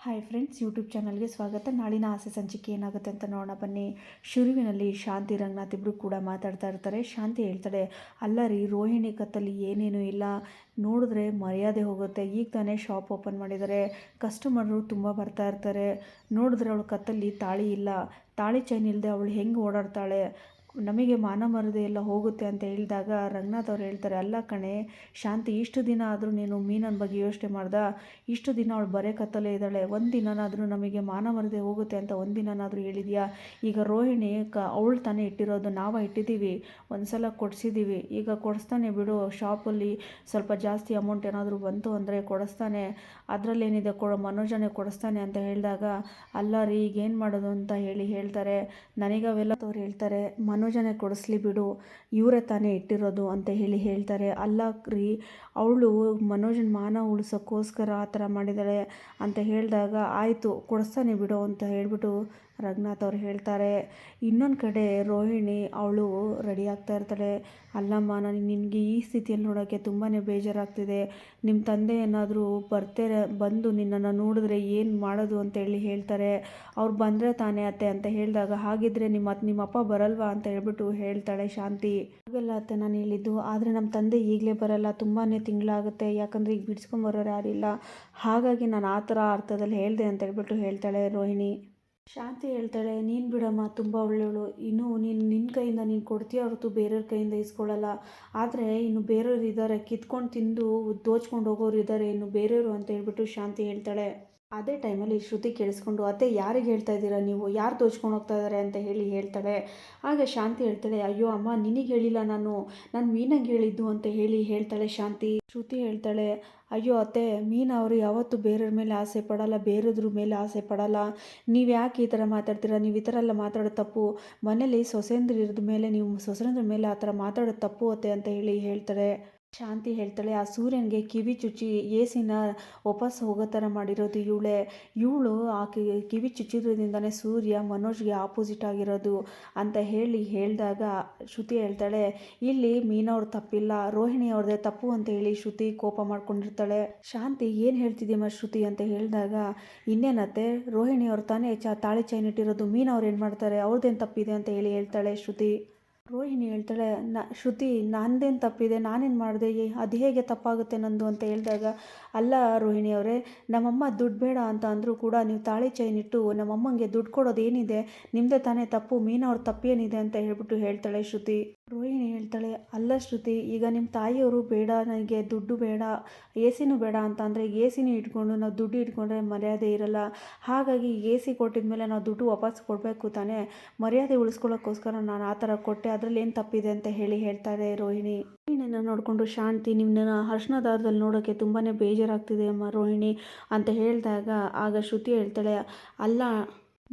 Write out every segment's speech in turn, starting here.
Hi friends, YouTube ಚಾನಲ್ಗೆ ಸ್ವಾಗತ. ನಾಳಿನ ಆಸೆ ಸಂಚಿಕೆ ಏನಾಗುತ್ತೆ ಅಂತ ನೋಡೋಣ ಬನ್ನಿ. ಶುರುವಿನಲ್ಲಿ ಶಾಂತಿ ರಂಗನಾಥ್ ಇಬ್ಬರು ಕೂಡ ಮಾತಾಡ್ತಾ ಇರ್ತಾರೆ. ಶಾಂತಿ ಹೇಳ್ತಾಳೆ, ಅಲ್ಲ ರೀ, ರೋಹಿಣಿ ಕತ್ತಲ್ಲಿ ಏನೇನೂ ಇಲ್ಲ, ನೋಡಿದ್ರೆ ಮರ್ಯಾದೆ ಹೋಗುತ್ತೆ. ಈಗ ತಾನೇ ಶಾಪ್ ಓಪನ್ ಮಾಡಿದ್ದಾರೆ, ಕಸ್ಟಮರು ತುಂಬ ಬರ್ತಾ ಇರ್ತಾರೆ. ನೋಡಿದ್ರೆ ಅವಳು ಕತ್ತಲ್ಲಿ ತಾಳಿ ಇಲ್ಲ, ತಾಳಿ ಚೈನ್ ಇಲ್ಲದೆ ಅವಳು ಹೆಂಗೆ ಓಡಾಡ್ತಾಳೆ, ನಮಗೆ ಮಾನ ಮರ್ಯಾದೆ ಎಲ್ಲ ಹೋಗುತ್ತೆ ಅಂತ ಹೇಳಿದಾಗ ರಂಗನಾಥ್ ಅವ್ರು ಹೇಳ್ತಾರೆ, ಅಲ್ಲ ಕಣೆ ಶಾಂತಿ, ಇಷ್ಟು ದಿನ ಆದರೂ ನೀನು ಮೀನನ ಬಗ್ಗೆ ಯೋಚನೆ ಮಾಡ್ದ? ಇಷ್ಟು ದಿನ ಅವಳು ಬರೇ ಕತ್ತಲೇ ಇದ್ದಾಳೆ, ಒಂದು ದಿನನಾದರೂ ನಮಗೆ ಮಾನ ಮರ್ಯಾದೆ ಹೋಗುತ್ತೆ ಅಂತ ಒಂದು ದಿನನಾದರೂ ಹೇಳಿದ್ಯಾ? ಈಗ ರೋಹಿಣಿ ಅವಳು ತಾನೇ ಇಟ್ಟಿರೋದು, ನಾವು ಇಟ್ಟಿದ್ದೀವಿ, ಒಂದು ಸಲ ಕೊಡಿಸಿದ್ದೀವಿ, ಈಗ ಕೊಡಿಸ್ತಾನೆ ಬಿಡು. ಶಾಪಲ್ಲಿ ಸ್ವಲ್ಪ ಜಾಸ್ತಿ ಅಮೌಂಟ್ ಏನಾದರೂ ಬಂತು ಅಂದರೆ ಕೊಡಿಸ್ತಾನೆ, ಅದರಲ್ಲೇನಿದೆ, ಮನೋಜನೇ ಕೊಡಿಸ್ತಾನೆ ಅಂತ ಹೇಳಿದಾಗ, ಅಲ್ಲ ರೀ, ಈಗೇನು ಮಾಡೋದು ಅಂತ ಹೇಳ್ತಾರೆ. ನನಗೆ ಅವೆಲ್ಲ ಅವ್ರು ಹೇಳ್ತಾರೆ, ಮನೋಜನೇ ಕೊಡಿಸ್ಲಿ ಬಿಡು, ಇವರೇ ತಾನೇ ಇಟ್ಟಿರೋದು ಅಂತ ಹೇಳ್ತಾರೆ. ಅಲ್ಲ ರೀ, ಅವಳು ಮನೋಜನ ಮಾನ ಉಳಿಸೋಕ್ಕೋಸ್ಕರ ಆ ಥರ ಮಾಡಿದ್ದಾಳೆ ಅಂತ ಹೇಳಿದಾಗ, ಆಯಿತು ಕೊಡಿಸ್ತಾನೆ ಬಿಡು ಅಂತ ಹೇಳಿಬಿಟ್ಟು ರಂಗನಾಥ್ ಅವ್ರು ಹೇಳ್ತಾರೆ. ಇನ್ನೊಂದು ಕಡೆ ರೋಹಿಣಿ ಅವಳು ರೆಡಿ ಆಗ್ತಾ ಇರ್ತಾಳೆ. ಅಲ್ಲಮ್ಮ, ನಿನಗೆ ಈ ಸ್ಥಿತಿಯಲ್ಲಿ ನೋಡೋಕ್ಕೆ ತುಂಬಾ ಬೇಜಾರಾಗ್ತಿದೆ. ನಿಮ್ಮ ತಂದೆ ಏನಾದರೂ ಬಂದು ನಿನ್ನನ್ನು ನೋಡಿದ್ರೆ ಏನು ಮಾಡೋದು ಅಂತೇಳಿ ಹೇಳ್ತಾರೆ. ಅವ್ರು ಬಂದರೆ ತಾನೇ ಅತ್ತೆ ಅಂತ ಹೇಳಿದಾಗ, ಹಾಗಿದ್ರೆ ನಿಮ್ಮಪ್ಪ ಬರಲ್ವಾ ಅಂತ ಹೇಳ್ಬಿಟ್ಟು ಹೇಳ್ತಾಳೆ ಶಾಂತಿ. ಹಾಗಲ್ಲ ಅತ್ತೆ ನಾನು ಹೇಳಿದ್ದು, ಆದರೆ ನಮ್ಮ ತಂದೆ ಈಗಲೇ ಬರಲ್ಲ, ತುಂಬಾ ತಿಂಗಳಾಗುತ್ತೆ, ಯಾಕಂದರೆ ಈಗ ಬಿಡಿಸ್ಕೊಂಬರೋರು ಯಾರಿಲ್ಲ, ಹಾಗಾಗಿ ನಾನು ಆ ಥರ ಅರ್ಥದಲ್ಲಿ ಹೇಳಿದೆ ಅಂತ ಹೇಳ್ಬಿಟ್ಟು ಹೇಳ್ತಾಳೆ ರೋಹಿಣಿ. ಶಾಂತಿ ಹೇಳ್ತಾಳೆ, ನೀನು ಬಿಡಮ್ಮ, ತುಂಬ ಒಳ್ಳೆಯವಳು, ಇನ್ನು ನಿನ್ನ ಕೈಯಿಂದ ನೀನು ಕೊಡ್ತೀಯ ಹೊರತು ಬೇರೆಯವ್ರ ಕೈಯಿಂದ ಇಸ್ಕೊಳ್ಳಲ್ಲ. ಆದರೆ ಇನ್ನು ಬೇರೆಯವ್ರು ಇದ್ದಾರೆ, ಕಿತ್ಕೊಂಡು ತಿಂದು ದೋಚ್ಕೊಂಡು ಹೋಗೋರು ಇದ್ದಾರೆ, ಇನ್ನು ಬೇರೆಯವರು ಅಂತ ಹೇಳ್ಬಿಟ್ಟು ಶಾಂತಿ ಹೇಳ್ತಾಳೆ. ಅದೇ ಟೈಮಲ್ಲಿ ಶ್ರುತಿ ಕೇಳಿಸ್ಕೊಂಡು, ಅತ್ತೆ ಯಾರಿಗೆ ಹೇಳ್ತಾ ಇದ್ದೀರಾ ನೀವು, ಯಾರು ದೋಚ್ಕೊಂಡು ಹೋಗ್ತಾ ಇದ್ದಾರೆ ಅಂತ ಹೇಳ್ತಾಳೆ. ಆಗ ಶಾಂತಿ ಹೇಳ್ತಾಳೆ, ಅಯ್ಯೋ ಅಮ್ಮ, ನಿನಗೆ ಹೇಳಿಲ್ಲ, ನಾನು ಮೀನಾಗೆ ಹೇಳಿದ್ದು ಅಂತ ಹೇಳ್ತಾಳೆ ಶಾಂತಿ. ಶ್ರುತಿ ಹೇಳ್ತಾಳೆ, ಅಯ್ಯೋ ಅತ್ತೆ, ಮೀನಾ ಅವರು ಯಾವತ್ತೂ ಬೇರೆಯವ್ರ ಮೇಲೆ ಆಸೆ ಪಡಲ್ಲ, ಬೇರೆಯವ್ರ ಮೇಲೆ ಆಸೆ ಪಡಲ್ಲ, ನೀವು ಯಾಕೆ ಈ ಥರ ಮಾತಾಡ್ತೀರಾ, ನೀವು ಈ ಥರ ಎಲ್ಲ ಮಾತಾಡೋದು ತಪ್ಪು, ಮನೇಲಿ ಸೊಸೆಂದ್ರ ಇರಿದ ಮೇಲೆ ನೀವು ಸೊಸೆಂದ್ರ ಮೇಲೆ ಆ ಥರ ಮಾತಾಡೋದು ತಪ್ಪು ಅತ್ತೆ ಅಂತ ಹೇಳ್ತಾರೆ. ಶಾಂತಿ ಹೇಳ್ತಾಳೆ, ಆ ಸೂರ್ಯನಿಗೆ ಕಿವಿ ಚುಚ್ಚಿ ಎಸಿನ ವಾಪಸ್ ಹೋಗೋ ಥರ ಮಾಡಿರೋದು ಇವಳು ಆ ಕಿವಿ ಚುಚ್ಚಿರೋದ್ರಿಂದನೇ ಸೂರ್ಯ ಮನೋಜ್ಗೆ ಆಪೋಸಿಟ್ ಆಗಿರೋದು ಅಂತ ಹೇಳಿದಾಗ ಶ್ರುತಿ ಹೇಳ್ತಾಳೆ, ಇಲ್ಲಿ ಮೀನವ್ರ ತಪ್ಪಿಲ್ಲ, ರೋಹಿಣಿ ಅವ್ರದ್ದೇ ತಪ್ಪು ಅಂತ ಶ್ರುತಿ ಕೋಪ ಮಾಡ್ಕೊಂಡಿರ್ತಾಳೆ. ಶಾಂತಿ, ಏನು ಹೇಳ್ತಿದ್ದೀಮ್ಮ ಶ್ರುತಿ ಅಂತ ಹೇಳಿದಾಗ, ಇನ್ನೇನತ್ತೆ, ರೋಹಿಣಿ ಅವ್ರು ತಾನೇ ತಾಳಿ ಚೈನ್ ಇಟ್ಟಿರೋದು, ಮೀನವ್ರು ಏನು ಮಾಡ್ತಾರೆ, ಅವ್ರದ್ದೇನು ತಪ್ಪಿದೆ ಅಂತ ಹೇಳ್ತಾಳೆ ಶ್ರುತಿ. ರೋಹಿಣಿ ಹೇಳ್ತಾಳೆ, ಶ್ರುತಿ, ನಂದೇನು ತಪ್ಪಿದೆ, ನಾನೇನು ಮಾಡಿದೆ, ಅದು ಹೇಗೆ ತಪ್ಪಾಗುತ್ತೆ ನಂದು ಅಂತ ಹೇಳಿದಾಗ, ಅಲ್ಲ ರೋಹಿಣಿ ಅವರೇ, ನಮ್ಮಮ್ಮ ದುಡ್ಡು ಬೇಡ ಅಂತ ಅಂದರೂ ಕೂಡ ನೀವು ತಾಳಿ ಚೈನ್ ಇಟ್ಟು ನಮ್ಮಮ್ಮಂಗೆ ದುಡ್ಡು ಕೊಡೋದು ಏನಿದೆ, ನಿಮ್ಮದೇ ತಾನೇ ತಪ್ಪು, ಮೀನವ್ರ ತಪ್ಪೇನಿದೆ ಅಂತ ಹೇಳ್ತಾಳೆ ಶ್ರುತಿ. ರೋಹಿಣಿ ಹೇಳ್ತಾಳೆ, ಅಲ್ಲ ಶ್ರುತಿ, ಈಗ ನಿಮ್ಮ ತಾಯಿಯವರು ಬೇಡ, ನನಗೆ ದುಡ್ಡು ಬೇಡ, ಎಸಿನೂ ಬೇಡ ಅಂತ ಅಂದರೆ ಎಸಿನೂ ಇಟ್ಕೊಂಡು ನಾವು ದುಡ್ಡು ಇಟ್ಕೊಂಡ್ರೆ ಮರ್ಯಾದೆ ಇರಲ್ಲ, ಹಾಗಾಗಿ ಎಸಿ ಕೊಟ್ಟಿದ ಮೇಲೆ ನಾವು ದುಡ್ಡು ವಾಪಸ್ ಕೊಡಬೇಕು ತಾನೇ, ಮರ್ಯಾದೆ ಉಳಿಸ್ಕೊಳ್ಳೋಕ್ಕೋಸ್ಕರ ನಾನು ಆ ಥರ ಕೊಟ್ಟೆ, ಅದರಲ್ಲಿ ಏನು ತಪ್ಪಿದೆ ಅಂತ ಹೇಳ್ತಾರೆ ರೋಹಿಣಿ. ರೋಹಿಣಿನ ನೋಡಿಕೊಂಡು ಶಾಂತಿ, ನಿಮ್ಮನ್ನ ಅರ್ಶಿನ ದಾರದಲ್ಲಿ ನೋಡೋಕ್ಕೆ ತುಂಬಾ ಬೇಜಾರಾಗ್ತಿದೆ ಅಮ್ಮ ರೋಹಿಣಿ ಅಂತ ಹೇಳಿದಾಗ, ಆಗ ಶ್ರುತಿ ಹೇಳ್ತಾಳೆ, ಅಲ್ಲ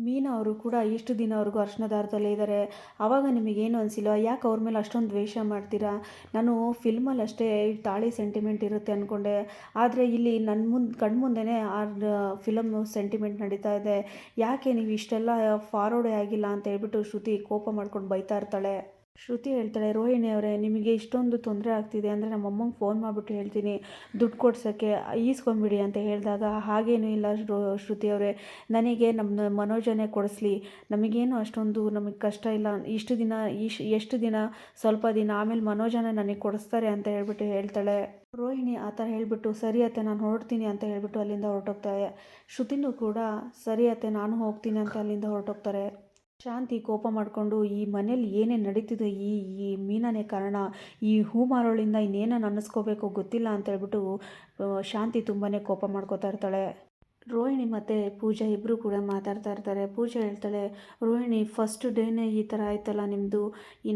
ಮೀನಾ ಅವರು ಕೂಡ ಇಷ್ಟು ದಿನವರೆಗೂ ಅರ್ಶಿನ ದಾರದಲ್ಲೇ ಇದ್ದಾರೆ, ಆವಾಗ ನಿಮಗೇನು ಅನಿಸಿಲ್ಲ, ಯಾಕೆ ಅವ್ರ ಮೇಲೆ ಅಷ್ಟೊಂದು ದ್ವೇಷ ಮಾಡ್ತೀರಾ? ನಾನು ಫಿಲ್ಮಲ್ಲಿ ಅಷ್ಟೇ ತಾಳಿ ಸೆಂಟಿಮೆಂಟ್ ಇರುತ್ತೆ ಅಂದ್ಕೊಂಡೆ, ಆದರೆ ಇಲ್ಲಿ ನನ್ನ ಕಣ್ಮುಂದೆನೇ ಆ ಫಿಲಮ್ ಸೆಂಟಿಮೆಂಟ್ ನಡೀತಾ ಇದೆ, ಯಾಕೆ ನೀವು ಇಷ್ಟೆಲ್ಲ ಫಾರ್ವರ್ಡೇ ಆಗಿಲ್ಲ ಅಂತ ಹೇಳ್ಬಿಟ್ಟು ಶ್ರುತಿ ಕೋಪ ಮಾಡ್ಕೊಂಡು ಬೈತಾ ಇರ್ತಾಳೆ. ಶ್ರುತಿ ಹೇಳ್ತಾಳೆ, ರೋಹಿಣಿ ಅವರೇ, ನಿಮಗೆ ಇಷ್ಟೊಂದು ತೊಂದರೆ ಆಗ್ತಿದೆ ಅಂದರೆ ನಮ್ಮಮ್ಮಂಗೆ ಫೋನ್ ಮಾಡಿಬಿಟ್ಟು ಹೇಳ್ತೀನಿ, ದುಡ್ಡು ಕೊಡ್ಸೋಕ್ಕೆ, ಈಸ್ಕೊಂಬಿಡಿ ಅಂತ ಹೇಳಿದಾಗ, ಹಾಗೇನೂ ಇಲ್ಲ ಶ್ರುತಿ ಅವರೇ, ನನಗೆ ನಮ್ಮ ಮನೋಜನೇ ಕೊಡಿಸ್ಲಿ, ನಮಗೇನು ಅಷ್ಟೊಂದು ನಮಗೆ ಕಷ್ಟ ಇಲ್ಲ, ಎಷ್ಟು ದಿನ, ಸ್ವಲ್ಪ ದಿನ ಆಮೇಲೆ ಮನೋಜನೇ ನನಗೆ ಕೊಡಿಸ್ತಾರೆ ಅಂತ ಹೇಳ್ತಾಳೆ. ರೋಹಿಣಿ ಆ ಥರ ಹೇಳಿಬಿಟ್ಟು, ಸರಿ ಅತ್ತೆ ನಾನು ಹೊರಡ್ತೀನಿ ಅಂತ ಹೇಳ್ಬಿಟ್ಟು ಅಲ್ಲಿಂದ ಹೊರಟೋಗ್ತಾಳೆ. ಶ್ರುತಿನೂ ಕೂಡ ಸರಿ ಅತ್ತೆ ನಾನು ಹೋಗ್ತೀನಿ ಅಂತ ಅಲ್ಲಿಂದ ಹೊರಟೋಗ್ತಾರೆ. ಶಾಂತಿ ಕೋಪ ಮಾಡಿಕೊಂಡು, ಈ ಮನೇಲಿ ಏನೇನು ನಡೀತಿದೆ, ಈ ಮೀನಾನೇ ಕಾರಣ, ಈ ಹೂ ಮಾರೋಳಿಂದ ಇನ್ನೇನನ್ನು ಅನ್ನಿಸ್ಕೋಬೇಕು ಗೊತ್ತಿಲ್ಲ ಅಂತ ಹೇಳ್ಬಿಟ್ಟು ಶಾಂತಿ ತುಂಬಾ ಕೋಪ ಮಾಡ್ಕೋತಾ ಇರ್ತಾಳೆ. ರೋಹಿಣಿ ಮತ್ತು ಪೂಜಾ ಇಬ್ಬರು ಕೂಡ ಮಾತಾಡ್ತಾ ಇರ್ತಾರೆ. ಪೂಜಾ ಹೇಳ್ತಾಳೆ, ರೋಹಿಣಿ, ಫಸ್ಟ್ ಡೇನೇ ಈ ಥರ ಆಯ್ತಲ್ಲ ನಿಮ್ಮದು,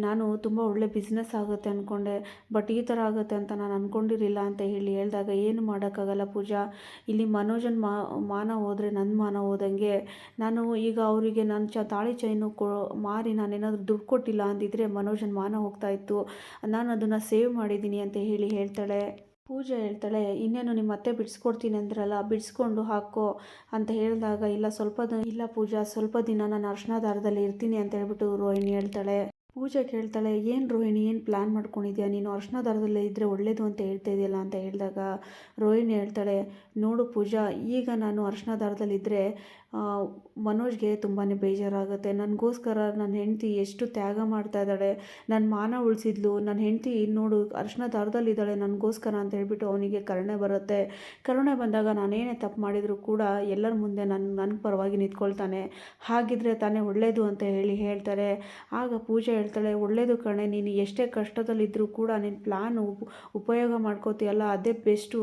ನಾನು ತುಂಬ ಒಳ್ಳೆ ಬಿಸ್ನೆಸ್ ಆಗುತ್ತೆ ಅಂದ್ಕೊಂಡೆ, ಬಟ್ ಈ ಥರ ಆಗುತ್ತೆ ಅಂತ ನಾನು ಅಂದ್ಕೊಂಡಿರಲಿಲ್ಲ ಅಂತ ಹೇಳಿದಾಗ, ಏನು ಮಾಡೋಕ್ಕಾಗಲ್ಲ ಪೂಜಾ, ಇಲ್ಲಿ ಮನೋಜನ ಮಾನ ಹೋದರೆ ನನ್ನ ಮಾನ ಹೋದಂಗೆ, ನಾನು ಈಗ ಅವರಿಗೆ ನನ್ನ ತಾಳಿ ಚೈನು ಮಾರಿ ನಾನೇನಾದರೂ ದುಡ್ಡು ಕೊಟ್ಟಿಲ್ಲ ಅಂದಿದ್ರೆ ಮನೋಜನ ಮಾನ ಹೋಗ್ತಾ ಇತ್ತು, ನಾನು ಅದನ್ನು ಸೇವ್ ಮಾಡಿದ್ದೀನಿ ಅಂತ ಹೇಳ್ತಾಳೆ. ಪೂಜೆ ಹೇಳ್ತಾಳೆ, ಇನ್ನೇನು ನಿಮ್ಮ ಅತ್ತೆ ಬಿಡಿಸ್ಕೊಡ್ತೀನಿ ಅಂದ್ರಲ್ಲ, ಬಿಡಿಸ್ಕೊಂಡು ಹಾಕೋ ಅಂತ ಹೇಳಿದಾಗ, ಇಲ್ಲ ಪೂಜಾ, ಸ್ವಲ್ಪ ದಿನ ನಾನು ಅರ್ಶಿನ ದಾರದಲ್ಲಿ ಇರ್ತೀನಿ ಅಂತ ಹೇಳ್ಬಿಟ್ಟು ರೋಹಿಣಿ ಹೇಳ್ತಾಳೆ. ಪೂಜಾ ಕೇಳ್ತಾಳೆ, "ಏನು ರೋಹಿಣಿ ಏನು ಪ್ಲ್ಯಾನ್ ಮಾಡ್ಕೊಂಡಿದ್ಯಾ ನೀನು? ಅರ್ಶಿನ ದಾರದಲ್ಲೇ ಇದ್ದರೆ ಒಳ್ಳೇದು ಅಂತ ಹೇಳ್ತಾ ಇದೆಯಲ್ಲ" ಅಂತ ಹೇಳಿದಾಗ ರೋಹಿಣಿ ಹೇಳ್ತಾಳೆ, "ನೋಡು ಪೂಜಾ, ಈಗ ನಾನು ಅರ್ಶಿನ ದಾರದಲ್ಲಿದ್ದರೆ ಮನೋಜ್ಗೆ ತುಂಬಾ ಬೇಜಾರಾಗುತ್ತೆ. ನನಗೋಸ್ಕರ ನನ್ನ ಹೆಂಡತಿ ಎಷ್ಟು ತ್ಯಾಗ ಮಾಡ್ತಾ ಇದ್ದಾಳೆ, ನನ್ನ ಮಾನ ಉಳಿಸಿದ್ಲು, ನನ್ನ ಹೆಂಡತಿ ನೋಡು ಅರ್ಶಿನ ದಾರದಲ್ಲಿದ್ದಾಳೆ ನನಗೋಸ್ಕರ ಅಂತ ಹೇಳ್ಬಿಟ್ಟು ಅವನಿಗೆ ಕರುಣೆ ಬರುತ್ತೆ. ಕರುಣೆ ಬಂದಾಗ ನಾನೇನೇ ತಪ್ಪು ಮಾಡಿದರೂ ಕೂಡ ಎಲ್ಲರ ಮುಂದೆ ನನ್ನ ಪರವಾಗಿ ನಿಂತ್ಕೊಳ್ತಾನೆ. ಹಾಗಿದ್ರೆ ತಾನೇ ಒಳ್ಳೆಯದು ಅಂತ ಹೇಳ್ತಾರೆ. ಆಗ ಪೂಜೆ ಹೇಳ್ತಾಳೆ, "ಒಳ್ಳೇದು ಕಣೆ, ನೀನು ಎಷ್ಟೇ ಕಷ್ಟದಲ್ಲಿದ್ದರೂ ಕೂಡ ನಿನ್ನ ಪ್ಲ್ಯಾನ್ ಉಪಯೋಗ ಮಾಡ್ಕೋತೀಯಲ್ಲ, ಅದೇ ಬೆಸ್ಟು.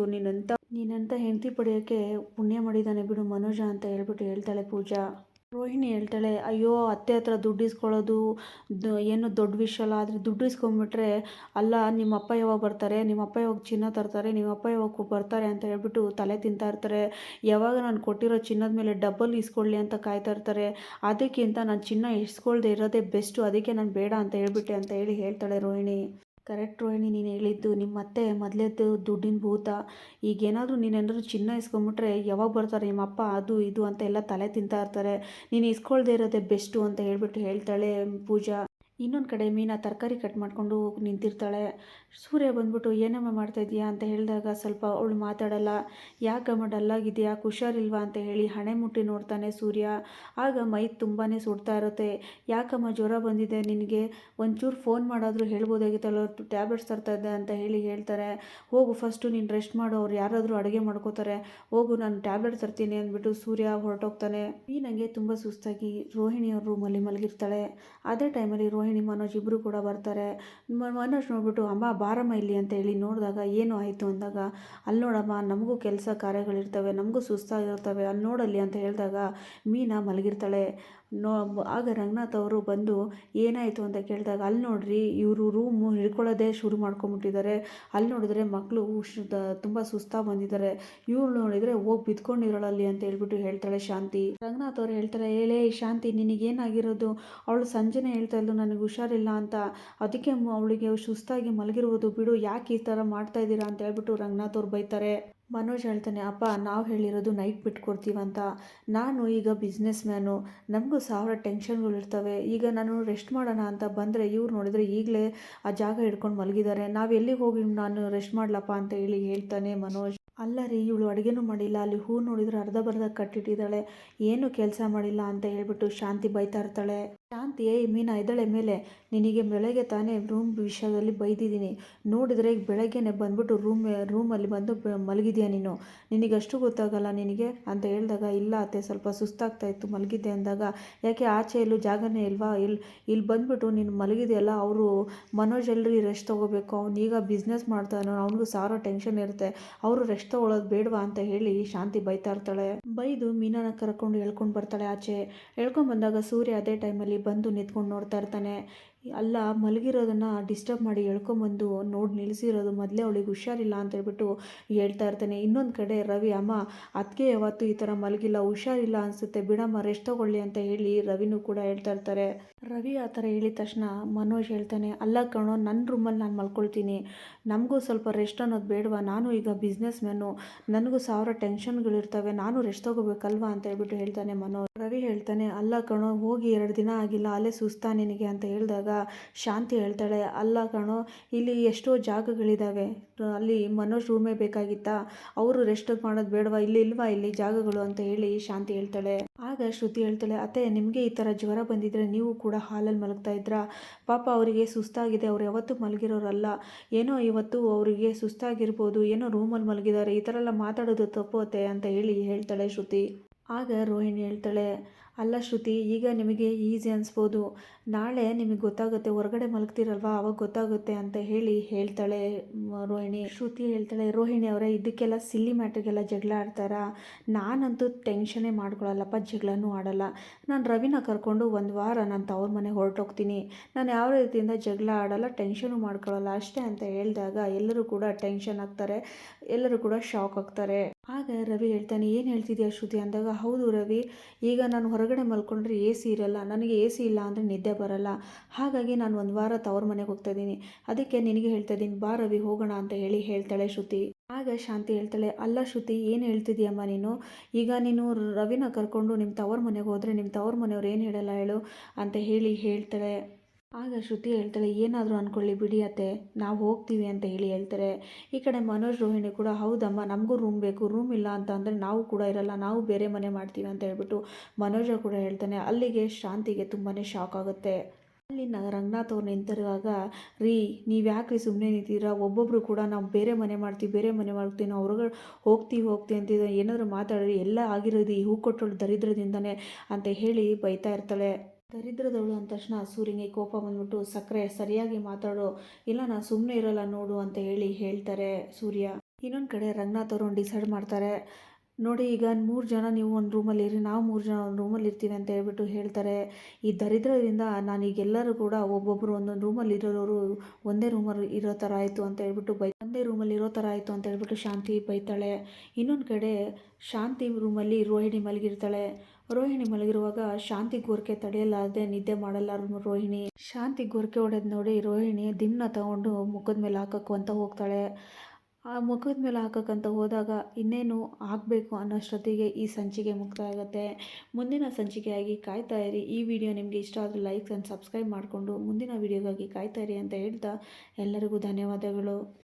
ನೀನಂತ ಹೆಂಡತಿ ಪಡೆಯೋಕ್ಕೆ ಪುಣ್ಯ ಮಾಡಿದ್ದಾನೆ ಬಿಡು ಮನೋಜ" ಅಂತ ಹೇಳ್ತಾಳೆ ಪೂಜಾ. ರೋಹಿಣಿ ಹೇಳ್ತಾಳೆ, "ಅಯ್ಯೋ, ಅತ್ತೆ ಹತ್ರ ದುಡ್ಡು ಇಸ್ಕೊಳ್ಳೋದು ಏನು ದೊಡ್ಡ ವಿಷಯ ಅಲ್ಲ. ಆದರೆ ದುಡ್ಡು ಇಸ್ಕೊಂಬಿಟ್ರೆ, ಅಲ್ಲ ನಿಮ್ಮಪ್ಪ ಯಾವಾಗ ಬರ್ತಾರೆ, ನಿಮ್ಮಪ್ಪ ಯಾವಾಗ ಚಿನ್ನ ತರ್ತಾರೆ, ನಿಮ್ಮಪ್ಪ ಯಾವಾಗ ಬರ್ತಾರೆ ಅಂತ ಹೇಳ್ಬಿಟ್ಟು ತಲೆ ತಿಂತಾ ಇರ್ತಾರೆ. ಯಾವಾಗ ನಾನು ಕೊಟ್ಟಿರೋ ಚಿನ್ನದ ಮೇಲೆ ಡಬಲ್ ಇಸ್ಕೊಳ್ಳಿ ಅಂತ ಕಾಯ್ತಾ ಇರ್ತಾರೆ. ಅದಕ್ಕಿಂತ ನಾನು ಚಿನ್ನ ಇಸ್ಕೊಳ್ದೆ ಇರೋದೇ ಬೆಸ್ಟು. ಅದಕ್ಕೆ ನಾನು ಬೇಡ ಅಂತ ಹೇಳ್ಬಿಟ್ಟೆ ಅಂತ ಹೇಳ್ತಾಳೆ ರೋಹಿಣಿ. ಕರೆಕ್ಟ್ ರೋಹಿಣಿ, ನೀನು ಹೇಳಿದ್ದು. ನಿಮ್ಮ ಅತ್ತೆ ಮೊದಲೇದು ದುಡ್ಡಿನ ಭೂತ. ಈಗೇನಾದರೂ ನೀನೇನಾದರೂ ಚಿನ್ನ ಇಸ್ಕೊಂಬಿಟ್ರೆ ಯಾವಾಗ ಬರ್ತಾರೆ ನಿಮ್ಮಪ್ಪ, ಅದು ಇದು ಅಂತ ಎಲ್ಲ ತಲೆ ತಿಂತಾ ಇರ್ತಾರೆ. ನೀನು ಇಸ್ಕೊಳ್ದೇ ಇರೋದೇ ಬೆಸ್ಟು ಅಂತ ಹೇಳ್ತಾಳೆ ಪೂಜಾ. ಇನ್ನೊಂದು ಕಡೆ ಮೀನಾ ತರಕಾರಿ ಕಟ್ ಮಾಡಿಕೊಂಡು ನಿಂತಿರ್ತಾಳೆ. ಸೂರ್ಯ ಬಂದ್ಬಿಟ್ಟು, "ಏನಮ್ಮ ಮಾಡ್ತಾಯಿದ್ದೀಯಾ" ಅಂತ ಹೇಳಿದಾಗ ಸ್ವಲ್ಪ ಅವಳು ಮಾತಾಡಲ್ಲ. "ಯಾಕಮ್ಮ ಡಲ್ಲಾಗಿದೆಯಾ, ಹುಷಾರಿಲ್ವಾ" ಅಂತ ಹೇಳಿ ಹಣೆ ಮುಟ್ಟಿ ನೋಡ್ತಾನೆ ಸೂರ್ಯ. ಆಗ ಮೈ ತುಂಬಾ ಸುಡ್ತಾ ಇರುತ್ತೆ. "ಯಾಕಮ್ಮ ಜ್ವರ ಬಂದಿದೆ ನಿನಗೆ, ಒಂಚೂರು ಫೋನ್ ಮಾಡಾದರೂ ಹೇಳ್ಬೋದಾಗಿತ್ತಲ್ಲ, ಟ್ಯಾಬ್ಲೆಟ್ಸ್ ತರ್ತಾಯಿದ್ದೆ" ಅಂತ ಹೇಳ್ತಾರೆ. "ಹೋಗು ಫಸ್ಟು ನೀನು ರೆಸ್ಟ್ ಮಾಡು, ಅವ್ರು ಯಾರಾದರೂ ಅಡುಗೆ ಮಾಡ್ಕೋತಾರೆ, ಹೋಗು ನಾನು ಟ್ಯಾಬ್ಲೆಟ್ ತರ್ತೀನಿ" ಅಂದ್ಬಿಟ್ಟು ಸೂರ್ಯ ಹೊರಟೋಗ್ತಾನೆ. ಮೀನಂಗೆ ತುಂಬ ಸುಸ್ತಾಗಿ ರೋಹಿಣಿಯವ್ರ ರೂಮಲ್ಲಿ ಮಲಗಿರ್ತಾಳೆ. ಅದೇ ಟೈಮಲ್ಲಿ ರೋಹಿಣಿ ಮನೋಜ್ ಇಬ್ಬರು ಕೂಡ ಬರ್ತಾರೆ. ಮನೋಜ್ ನೋಡ್ಬಿಟ್ಟು, "ಅಮ್ಮ ಬಾರಮ್ಮ ಇಲ್ಲಿ" ಅಂತ ನೋಡಿದಾಗ ಏನು ಆಯಿತು ಅಂದಾಗ, "ಅಲ್ಲಿ ನೋಡಮ್ಮ, ನಮಗೂ ಕೆಲಸ ಕಾರ್ಯಗಳಿರ್ತವೆ, ನಮಗೂ ಸುಸ್ತಾಗಿರ್ತವೆ, ಅಲ್ಲಿ ನೋಡಲ್ಲಿ" ಅಂತ ಹೇಳಿದಾಗ ಮೀನಾ ಮಲಗಿರ್ತಾಳೆ. ಆಗ ರಂಗನಾಥ್ ಅವರು ಬಂದು ಏನಾಯಿತು ಅಂತ ಕೇಳಿದಾಗ, "ಅಲ್ಲಿ ನೋಡ್ರಿ, ಇವರು ರೂಮು ಹಿಡ್ಕೊಳ್ಳೋದೇ ಶುರು ಮಾಡ್ಕೊಂಬಿಟ್ಟಿದ್ದಾರೆ. ಅಲ್ಲಿ ನೋಡಿದ್ರೆ ಮಕ್ಕಳು ತುಂಬ ಸುಸ್ತಾಗಿ ಬಂದಿದ್ದಾರೆ. ಇವಳು ನೋಡಿದರೆ ಹೋಗಿ ಬಿದ್ಕೊಂಡಿರೋಳಲ್ಲಿ" ಅಂತ ಹೇಳ್ತಾಳೆ ಶಾಂತಿ. ರಂಗನಾಥ್ ಅವ್ರು ಹೇಳ್ತಾರೆ, "ಏಲೇ ಶಾಂತಿ, ನಿನಗೇನಾಗಿರೋದು? ಅವಳು ಸಂಜೆನೇ ಹೇಳ್ತಾ ಇದ್ಲು ನನಗೆ ಹುಷಾರಿಲ್ಲ ಅಂತ. ಅದಕ್ಕೆ ಅವಳಿಗೆ ಸುಸ್ತಾಗಿ ಮಲಗಿರ್ಬೋದು ಬಿಡು, ಯಾಕೆ ಈ ಥರ ಮಾಡ್ತಾ ಇದ್ದೀರಾ" ಅಂತ ರಂಗನಾಥ್ ಅವ್ರು ಬೈತಾರೆ. ಮನೋಜ್ ಹೇಳ್ತಾನೆ, "ಅಪ್ಪ, ನಾವು ಹೇಳಿರೋದು ನೈಟ್ ಬಿಟ್ಕೊಡ್ತೀವಂತ. ನಾನು ಈಗ ಬಿಸ್ನೆಸ್ ಮ್ಯಾನು, ನಮಗೂ ಸಾವಿರ ಟೆನ್ಷನ್ಗಳಿರ್ತವೆ. ಈಗ ನಾನು ರೆಸ್ಟ್ ಮಾಡೋಣ ಅಂತ ಬಂದರೆ ಇವ್ರು ನೋಡಿದರೆ ಈಗಲೇ ಆ ಜಾಗ ಹಿಡ್ಕೊಂಡು ಮಲಗಿದ್ದಾರೆ. ನಾವು ಎಲ್ಲಿಗೆ ಹೋಗಿ ನಾನು ರೆಸ್ಟ್ ಮಾಡಲಪ್ಪ" ಅಂತ ಹೇಳ್ತಾನೆ ಮನೋಜ್. "ಅಲ್ಲ ರೀ, ಇವಳು ಅಡುಗೆನೂ ಮಾಡಿಲ್ಲ, ಅಲ್ಲಿ ಹೂ ನೋಡಿದರೆ ಅರ್ಧ ಕಟ್ಟಿಟ್ಟಿದ್ದಾಳೆ, ಏನು ಕೆಲಸ ಮಾಡಿಲ್ಲ" ಅಂತ ಶಾಂತಿ ಬೈತಾ ಇರ್ತಾಳೆ. ಶಾಂತಿ, "ಏಯ್ ಮೀನಾ, ಎದ್ದೇಳೆ ಮೇಲೆ, ನಿನಗೆ ಬೆಳಗ್ಗೆ ತಾನೇ ರೂಮ್ ವಿಷಯದಲ್ಲಿ ಬೈದಿದ್ದೀನಿ, ನೋಡಿದರೆ ಈಗ ಬೆಳಗ್ಗೆನೆ ಬಂದ್ಬಿಟ್ಟು ರೂಮಲ್ಲಿ ಬಂದು ಮಲಗಿದ್ಯಾ ನೀನು, ನಿನಗಷ್ಟು ಗೊತ್ತಾಗಲ್ಲ ನಿನಗೆ" ಅಂತ ಹೇಳಿದಾಗ, "ಇಲ್ಲ ಅತ್ತೆ, ಸ್ವಲ್ಪ ಸುಸ್ತಾಗ್ತಾ ಇತ್ತು, ಮಲಗಿದ್ದೆ" ಅಂದಾಗ, "ಯಾಕೆ ಆಚೆ ಎಲ್ಲೂ ಜಾಗನೇ ಇಲ್ವಾ? ಇಲ್ಲಿ ಬಂದ್ಬಿಟ್ಟು ನೀನು ಮಲಗಿದೆಯಲ್ಲ, ಅವರು ಮನೋಜ್ ಎಲ್ರಿ ರೆಸ್ಟ್ ತೊಗೋಬೇಕು, ಅವನೀಗ ಬಿಸ್ನೆಸ್ ಮಾಡ್ತಾನೋ, ಅವನಿಗೂ ಸಾವಿರ ಟೆನ್ಷನ್ ಇರುತ್ತೆ, ಅವರು ರೆಸ್ಟ್ ತೊಗೊಳೋದು ಬೇಡವಾ" ಅಂತ ಶಾಂತಿ ಬೈತಾ ಇರ್ತಾಳೆ. ಬೈದು ಮೀನಾನ ಕರ್ಕೊಂಡು ಎಳ್ಕೊಂಡು ಬರ್ತಾಳೆ ಆಚೆ. ಎಳ್ಕೊಂಡು ಬಂದಾಗ ಸೂರ್ಯ ಅದೇ ಟೈಮಲ್ಲಿ ಬಂದು ನಿಂತ್ಕೊಂಡು ನೋಡ್ತಾ ಇರ್ತಾನೆ. ಅಲ್ಲ, ಮಲಗಿರೋದನ್ನು ಡಿಸ್ಟರ್ಬ್ ಮಾಡಿ ಎಳ್ಕೊಂಬಂದು ನೋಡಿ ನಿಲ್ಲಿಸಿರೋದು, ಮೊದಲೇ ಅವಳಿಗೆ ಹುಷಾರಿಲ್ಲ ಅಂತ ಹೇಳ್ತಾ ಇರ್ತಾನೆ. ಇನ್ನೊಂದು ಕಡೆ ರವಿ, "ಅಮ್ಮ, ಅದಕ್ಕೆ ಯಾವತ್ತೂ ಈ ಥರ ಮಲಗಿಲ್ಲ, ಹುಷಾರಿಲ್ಲ ಅನಿಸುತ್ತೆ, ಬಿಡಮ್ಮ ರೆಸ್ಟ್ ತೊಗೊಳ್ಳಿ" ಅಂತ ರವಿನೂ ಕೂಡ ಹೇಳ್ತಾ ಇರ್ತಾರೆ. ರವಿ ಆ ಥರ ಹೇಳಿದ ತಕ್ಷಣ ಮನೋಜ್ ಹೇಳ್ತಾನೆ, "ಅಲ್ಲ ಕಣೋ, ನನ್ನ ರೂಮಲ್ಲಿ ನಾನು ಮಲ್ಕೊಳ್ತೀನಿ, ನಮಗೂ ಸ್ವಲ್ಪ ರೆಸ್ಟ್ ಅನ್ನೋದು ಬೇಡವಾ? ನಾನು ಈಗ ಬಿಸ್ನೆಸ್ ಮ್ಯಾನು, ನನಗೂ ಸಾವಿರ ಟೆನ್ಷನ್ಗಳಿರ್ತವೆ, ನಾನು ರೆಸ್ಟ್ ತೊಗೋಬೇಕಲ್ವಾ" ಅಂತ ಹೇಳ್ತಾನೆ ಮನೋಜ್. ರವಿ ಹೇಳ್ತಾನೆ, "ಅಲ್ಲ ಕಣೋ, ಹೋಗಿ 2 ದಿನ ಆಗಿಲ್ಲ, ಅಲ್ಲೇ ಸುಸ್ತಾ ನಿನಗೆ" ಅಂತ ಹೇಳಿದಾಗ ಶಾಂತಿ ಹೇಳ್ತಾಳೆ, "ಅಲ್ಲ ಕಣೋ, ಇಲ್ಲಿ ಎಷ್ಟೋ ಜಾಗಗಳಿದ್ದಾವೆ, ಅಲ್ಲಿ ಮನೋಜ್ ರೂಮೇ ಬೇಕಾಗಿತ್ತಾ? ಅವರು ರೆಸ್ಟ್ ಮಾಡೋದು ಬೇಡವಾ? ಇಲ್ಲಿ ಇಲ್ವಾ ಇಲ್ಲಿ ಜಾಗಗಳು" ಅಂತ ಶಾಂತಿ ಹೇಳ್ತಾಳೆ. ಆಗ ಶ್ರುತಿ ಹೇಳ್ತಾಳೆ, "ಅತ್ತೆ, ನಿಮಗೆ ಈ ಥರ ಜ್ವರ ಬಂದಿದ್ರೆ ನೀವು ಕೂಡ ಹಾಲಲ್ಲಿ ಮಲಗ್ತಾ ಇದ್ರಾ? ಪಾಪ ಅವರಿಗೆ ಸುಸ್ತಾಗಿದೆ, ಅವ್ರು ಯಾವತ್ತೂ ಮಲಗಿರೋರಲ್ಲ, ಏನೋ ಇವತ್ತು ಅವರಿಗೆ ಸುಸ್ತಾಗಿರ್ಬೋದು, ಏನೋ ರೂಮಲ್ಲಿ ಮಲಗಿದ್ದಾರೆ, ಈ ಥರ ಎಲ್ಲ ಮಾತಾಡೋದು ತಪ್ಪು ಅತ್ತೆ" ಅಂತ ಹೇಳ್ತಾಳೆ ಶ್ರುತಿ. ಆಗ ರೋಹಿಣಿ ಹೇಳ್ತಾಳೆ, "ಅಲ್ಲ ಶ್ರುತಿ, ಈಗ ನಿಮಗೆ ಈಸಿ ಅನಿಸ್ಬೋದು, ನಾಳೆ ನಿಮಗೆ ಗೊತ್ತಾಗುತ್ತೆ, ಹೊರಗಡೆ ಮಲಗ್ತೀರಲ್ವಾ, ಅವಾಗ ಗೊತ್ತಾಗುತ್ತೆ" ಅಂತ ಹೇಳ್ತಾಳೆ ರೋಹಿಣಿ. ಶ್ರುತಿ ಹೇಳ್ತಾಳೆ, "ರೋಹಿಣಿ ಅವರೇ, ಇದಕ್ಕೆಲ್ಲ ಸಿಲ್ಲಿ ಮ್ಯಾಟ್ರಿಗೆಲ್ಲ ಜಗಳ ಆಡ್ತಾರಾ? ನಾನಂತೂ ಟೆನ್ಷನ್ನೇ ಮಾಡ್ಕೊಳ್ಳಲ್ಲಪ್ಪ, ಜಗಳನೂ ಆಡಲ್ಲ. ನಾನು ರವಿನ ಕರ್ಕೊಂಡು 1 ವಾರ ನಾನು ತವ್ರ ಮನೆಗೆ ಹೊರಟೋಗ್ತೀನಿ, ನಾನು ಯಾವ ರೀತಿಯಿಂದ ಜಗಳ ಆಡಲ್ಲ, ಟೆನ್ಷನು ಮಾಡ್ಕೊಳ್ಳಲ್ಲ ಅಷ್ಟೇ" ಅಂತ ಹೇಳಿದಾಗ ಎಲ್ಲರೂ ಕೂಡ ಟೆನ್ಷನ್ ಆಗ್ತಾರೆ, ಎಲ್ಲರೂ ಕೂಡ ಶಾಕ್ ಆಗ್ತಾರೆ. ಆಗ ರವಿ ಹೇಳ್ತಾನೆ, "ಏನು ಹೇಳ್ತಿದ್ಯಾ ಶ್ರುತಿ" ಅಂದಾಗ, "ಹೌದು ರವಿ, ಈಗ ನಾನು ಹೊರಗಡೆ ಮಲ್ಕೊಂಡ್ರೆ AC ಇರಲ್ಲ, ನನಗೆ AC ಇಲ್ಲ ಅಂದರೆ ನಿದ್ದೆ ಬರಲ್ಲ, ಹಾಗಾಗಿ ನಾನು 1 ವಾರ ತವ್ರ ಮನೆಗೆ ಹೋಗ್ತಾ ಇದ್ದೀನಿ, ಅದಕ್ಕೆ ನಿನಗೆ ಹೇಳ್ತಾ ಇದ್ದೀನಿ, ಬಾ ರವಿ ಹೋಗೋಣ" ಅಂತ ಹೇಳ್ತಾಳೆ ಶ್ರುತಿ. ಆಗ ಶಾಂತಿ ಹೇಳ್ತಾಳೆ, "ಅಲ್ಲ ಶ್ರುತಿ, ಏನು ಹೇಳ್ತಿದ್ಯಮ್ಮ ನೀನು? ಈಗ ನೀನು ರವಿನ ಕರ್ಕೊಂಡು ನಿಮ್ಮ ತವ್ರ ಮನೆಗೆ ಹೋದರೆ ನಿಮ್ಮ ತವ್ರ ಮನೆಯವ್ರು ಏನು ಹೇಳಲ್ಲ ಹೇಳು" ಅಂತ ಹೇಳ್ತಾಳೆ. ಆಗ ಶ್ರುತಿ ಹೇಳ್ತಾಳೆ, ಏನಾದರೂ ಅಂದ್ಕೊಳ್ಳಿ ಬಿಡಿ ಅತ್ತೆ, ನಾವು ಹೋಗ್ತೀವಿ ಅಂತ ಹೇಳಿ ಹೇಳ್ತಾರೆ. ಈ ಕಡೆ ಮನೋಜ್ ರೋಹಿಣಿ ಕೂಡ, ಹೌದಮ್ಮ ನಮಗೂ ರೂಮ್ ಬೇಕು, ರೂಮ್ ಇಲ್ಲ ಅಂತ ಅಂದರೆ ನಾವು ಕೂಡ ಇರಲ್ಲ, ನಾವು ಬೇರೆ ಮನೆ ಮಾಡ್ತೀವಿ ಅಂತ ಹೇಳ್ಬಿಟ್ಟು ಮನೋಜ ಕೂಡ ಹೇಳ್ತಾನೆ. ಅಲ್ಲಿಗೆ ಶಾಂತಿಗೆ ತುಂಬಾ ಶಾಕ್ ಆಗುತ್ತೆ. ಅಲ್ಲಿ ರಂಗನಾಥ್ ಅವ್ರು ನಿಂತಿರುವಾಗ, ರೀ ನೀವು ಯಾಕ್ರಿ ಸುಮ್ಮನೆ ನಿಂತಿದ್ದೀರಾ, ಒಬ್ಬೊಬ್ಬರು ಕೂಡ ನಾವು ಬೇರೆ ಮನೆ ಮಾಡ್ತೀವಿ, ಬೇರೆ ಮನೆ ಮಾಡ್ತೀವಿ, ನಾವು ಹೊರಗಡೆ ಹೋಗ್ತೀವಿ ಅಂತಿದ್ರೆ ಏನಾದರೂ ಮಾತಾಡಿ, ಎಲ್ಲ ಆಗಿರೋದು ಈ ಹೂ ಕೊಟ್ಟಳು ದರಿದ್ರದಿಂದನೇ ಅಂತ ಹೇಳಿ ಬೈತಾ ಇರ್ತಾಳೆ. ದರಿದ್ರದವಳು ಅಂದ ತಕ್ಷಣ ಸೂರ್ಯನಿಗೆ ಕೋಪ ಬಂದ್ಬಿಟ್ಟು, ಸಕ್ಕರೆ ಸರಿಯಾಗಿ ಮಾತಾಡು, ಇಲ್ಲ ನಾನು ಸುಮ್ಮನೆ ಇರಲ್ಲ ನೋಡು ಅಂತ ಹೇಳಿ ಹೇಳ್ತಾರೆ ಸೂರ್ಯ. ಇನ್ನೊಂದು ಕಡೆ ರಂಗನಾಥ್ ಅವರು ಡಿಸೈಡ್ ಮಾಡ್ತಾರೆ, ನೋಡಿ ಈಗ 3 ಜನ ನೀವು ಒಂದು ರೂಮಲ್ಲಿ ಇರಿ, ನಾವು 3 ಜನ ಒಂದು ರೂಮಲ್ಲಿ ಇರ್ತೀವಿ ಅಂತ ಹೇಳ್ಬಿಟ್ಟು ಹೇಳ್ತಾರೆ. ಈ ದರಿದ್ರದಿಂದ ನಾನೀಗೆಲ್ಲರೂ ಕೂಡ ಒಬ್ಬೊಬ್ಬರು ಒಂದೊಂದು ರೂಮಲ್ಲಿ ಇರೋರು ಒಂದೇ ರೂಮಲ್ಲಿ ಇರೋ ಥರ ಆಯಿತು ಅಂತ ಹೇಳ್ಬಿಟ್ಟು ಒಂದೇ ರೂಮಲ್ಲಿ ಇರೋ ಥರ ಆಯಿತು ಅಂತ ಹೇಳ್ಬಿಟ್ಟು ಶಾಂತಿ ಬೈತಾಳೆ. ಇನ್ನೊಂದು ಕಡೆ ಶಾಂತಿ ರೂಮಲ್ಲಿ ರೋಹಿಣಿ ಮಲಗಿರ್ತಾಳೆ. ರೋಹಿಣಿ ಮಲಗಿರುವಾಗ ಶಾಂತಿ ಗೋರ್ಕೆ ತಡೆಯಲಾರದೆ ನಿದ್ದೆ ಮಾಡಲ್ಲ ರೋಹಿಣಿ. ಶಾಂತಿ ಗೋರ್ಕೆ ಹೊಡೆದು ನೋಡಿ ರೋಹಿಣಿ ದಿಮ್ನ ತಗೊಂಡು ಮುಖದ ಮೇಲೆ ಹಾಕಕ್ಕೂ ಅಂತ ಹೋಗ್ತಾಳೆ. ಆ ಮುಖದ ಮೇಲೆ ಹಾಕಕ್ಕಂತ ಹೋದಾಗ ಇನ್ನೇನು ಆಗಬೇಕು ಅನ್ನೋಷ್ಟೊತ್ತಿಗೆ ಈ ಸಂಚಿಕೆ ಮುಕ್ತಾಯ ಆಗುತ್ತೆ. ಮುಂದಿನ ಸಂಚಿಕೆಯಾಗಿ ಕಾಯ್ತಾ ಇರಿ. ಈ ವಿಡಿಯೋ ನಿಮಗೆ ಇಷ್ಟ ಆದರೆ ಲೈಕ್ ಆ್ಯಂಡ್ ಸಬ್ಸ್ಕ್ರೈಬ್ ಮಾಡಿಕೊಂಡು ಮುಂದಿನ ವಿಡಿಯೋಗಾಗಿ ಕಾಯ್ತಾ ಇರಿ ಅಂತ ಹೇಳ್ತಾ ಎಲ್ಲರಿಗೂ ಧನ್ಯವಾದಗಳು.